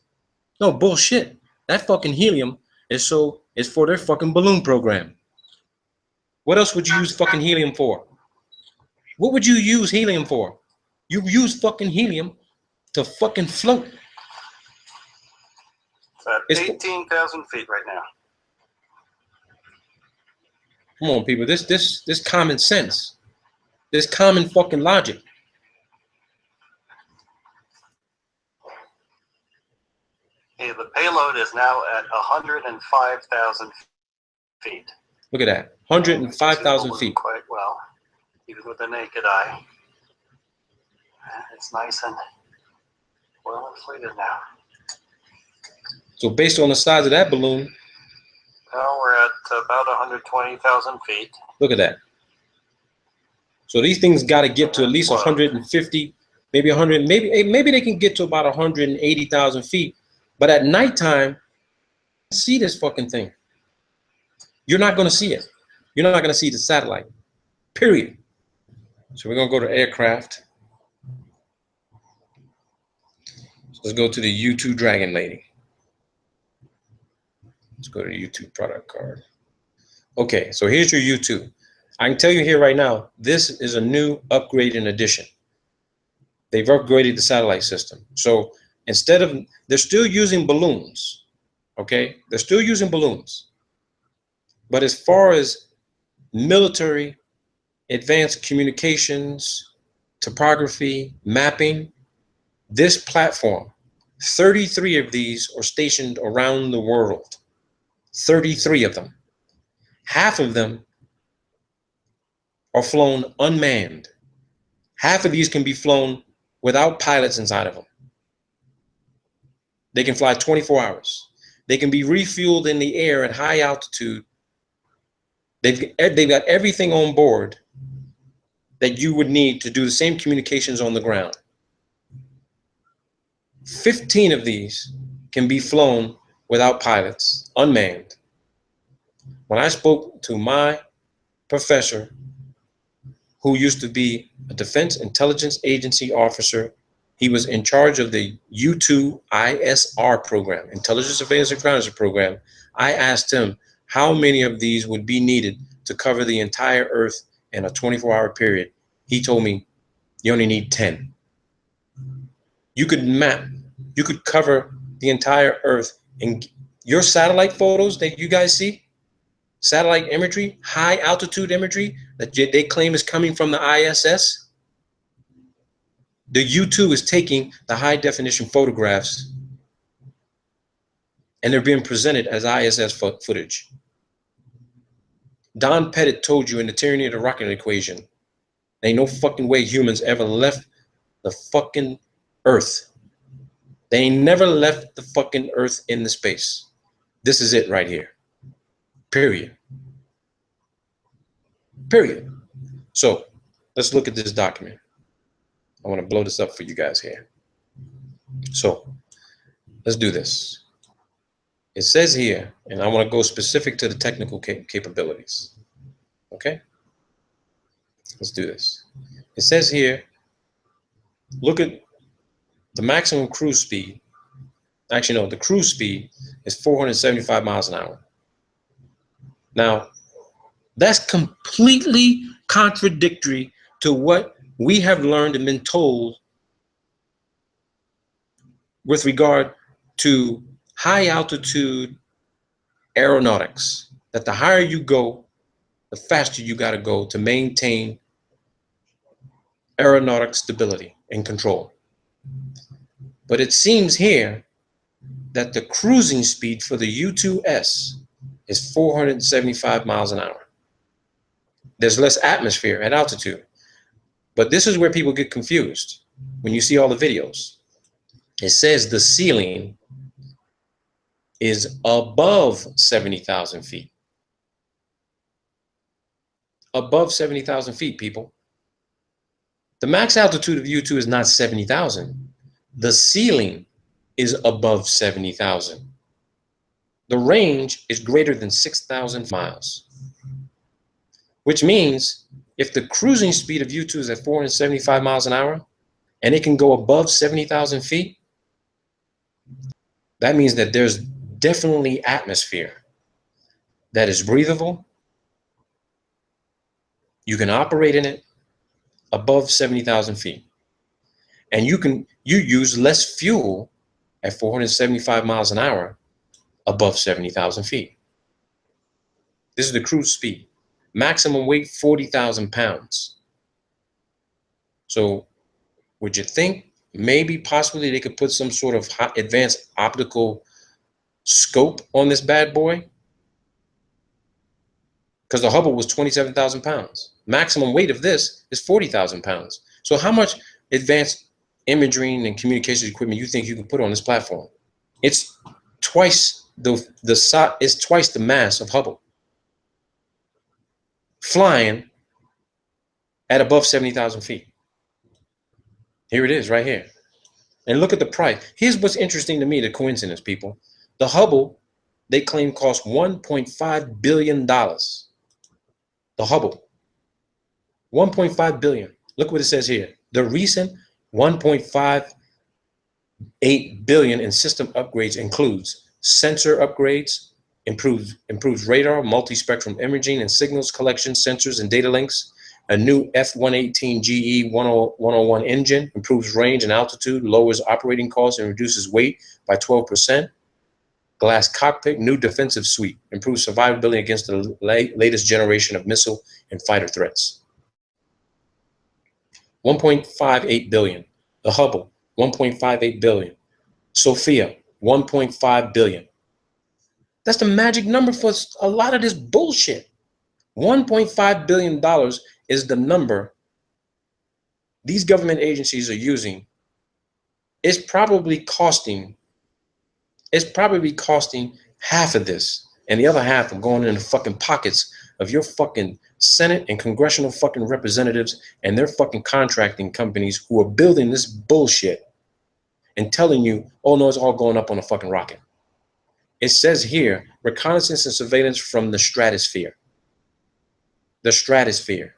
No, bullshit. That fucking helium is for their fucking balloon program. What else would you use fucking helium for? What would you use helium for? You use fucking helium to fucking float. It's at 18,000 feet right now. Come on, people. This common sense. This common fucking logic. Okay, the payload is now at 105,000 feet. Look at that. 105,000 feet. Quite well, even with the naked eye. It's nice and well inflated now. So based on the size of that balloon, well, we're at about 120,000 feet. Look at that. So these things got to get to at least 150, maybe 100, maybe they can get to about 180,000 feet. But at nighttime, see this fucking thing. You're not going to see it. You're not going to see the satellite. Period. So we're going to go to aircraft. So let's go to the U2 Dragon Lady. Let's go to the U2 product card. Okay, so here's your U2. I can tell you here right now, this is a new upgraded edition. They've upgraded the satellite system. So instead of, they're still using balloons, okay? They're still using balloons. But as far as military, advanced communications, topography, mapping, this platform 33 of these are stationed around the world. 33 of them. Half of them are flown unmanned. Half of these can be flown without pilots inside of them. They can fly 24 hours. They can be refueled in the air at high altitude. They've got everything on board that you would need to do the same communications on the ground. 15 of these can be flown without pilots, unmanned. When I spoke to my professor, who used to be a Defense Intelligence Agency officer, he was in charge of the U-2 ISR program, Intelligence Surveillance Reconnaissance program. I asked him how many of these would be needed to cover the entire Earth in a 24-hour period. He told me, you only need 10. You could cover the entire Earth. And your satellite photos that you guys see, satellite imagery, high altitude imagery that they claim is coming from the ISS, the U-2 is taking the high definition photographs and they're being presented as ISS footage. Don Pettit told you in the Tyranny of the Rocket Equation, there ain't no fucking way humans ever left the fucking Earth. They ain't never left the fucking Earth in the space. This is it right here. Period. Period. So let's look at this document. I want to blow this up for you guys here. So let's do this. It says here, and I want to go specific to the technical capabilities. Okay? Let's do this. It says here, look at the maximum cruise speed. Actually, no, the cruise speed is 475 miles an hour. Now, that's completely contradictory to what we have learned and been told with regard to high altitude aeronautics, that the higher you go, the faster you got to go to maintain aeronautic stability and control. But it seems here that the cruising speed for the U-2S is 475 miles an hour. There's less atmosphere at altitude. But this is where people get confused when you see all the videos. It says the ceiling is above 70,000 feet. Above 70,000 feet, people. The max altitude of U-2 is not 70,000. The ceiling is above 70,000. The range is greater than 6,000 miles, which means if the cruising speed of U-2 is at 475 miles an hour and it can go above 70,000 feet, that means that there's definitely atmosphere that is breathable. You can operate in it above 70,000 feet. And you use less fuel at 475 miles an hour above 70,000 feet. This is the cruise speed. Maximum weight, 40,000 pounds. So would you think maybe possibly they could put some sort of advanced optical scope on this bad boy? Because the Hubble was 27,000 pounds. Maximum weight of this is 40,000 pounds. So how much advanced imaging and communications equipment you think you can put on this platform? It's twice the mass of Hubble, flying at above 70,000 feet. Here it is right here. And look at the price. Here's what's interesting to me, the coincidence, people. The Hubble, they claim, cost $1.5 billion. The Hubble, 1.5 billion. Look what it says here. The recent 1.58 billion in system upgrades includes sensor upgrades, improves radar, multi-spectrum imaging and signals collection, sensors and data links, a new F-118 GE 101 engine, improves range and altitude, lowers operating costs and reduces weight by 12%. Glass cockpit, new defensive suite, improves survivability against the latest generation of missile and fighter threats. 1.58 billion. The Hubble, 1.58 billion. Sophia, 1.5 billion. That's the magic number for a lot of this bullshit. $1.5 billion is the number these government agencies are using. It's probably costing half of this, and the other half are going in the fucking pockets of your fucking Senate and congressional fucking representatives and their fucking contracting companies who are building this bullshit and telling you, oh no, it's all going up on a fucking rocket. It says here, reconnaissance and surveillance from the stratosphere. The stratosphere.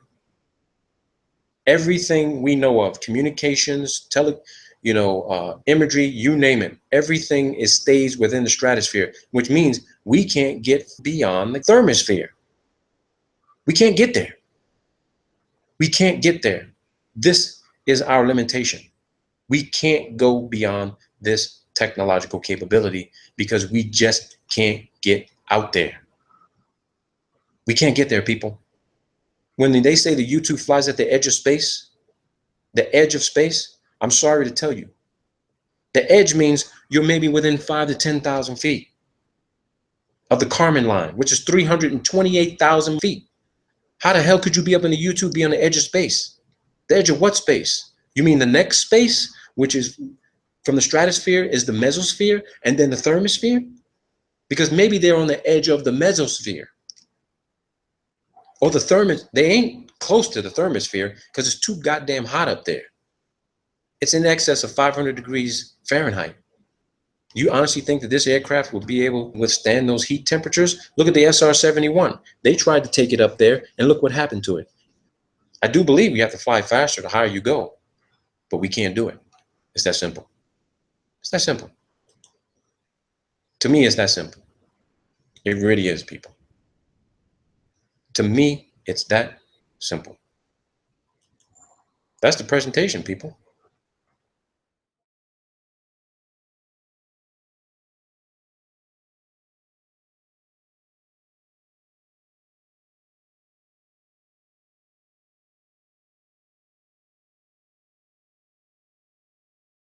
Everything we know of, communications, imagery, you name it, everything stays within the stratosphere, which means we can't get beyond the thermosphere. We can't get there. We can't get there. This is our limitation. We can't go beyond this technological capability because we just can't get out there. We can't get there, people. When they say the U-2 flies at the edge of space, I'm sorry to tell you, the edge means you're maybe within 5,000 to 10,000 feet of the Kármán line, which is 328,000 feet. How the hell could you be up in the U-2, be on the edge of space? The edge of what space? You mean the next space, which is from the stratosphere, is the mesosphere, and then the thermosphere? Because maybe they're on the edge of the mesosphere. Or they ain't close to the thermosphere because it's too goddamn hot up there. It's in excess of 500 degrees Fahrenheit. You honestly think that this aircraft will be able to withstand those heat temperatures? Look at the SR-71. They tried to take it up there, and look what happened to it. I do believe we have to fly faster the higher you go, but we can't do it. It's that simple. It's that simple. To me, it's that simple. It really is, people. To me, it's that simple. That's the presentation, people.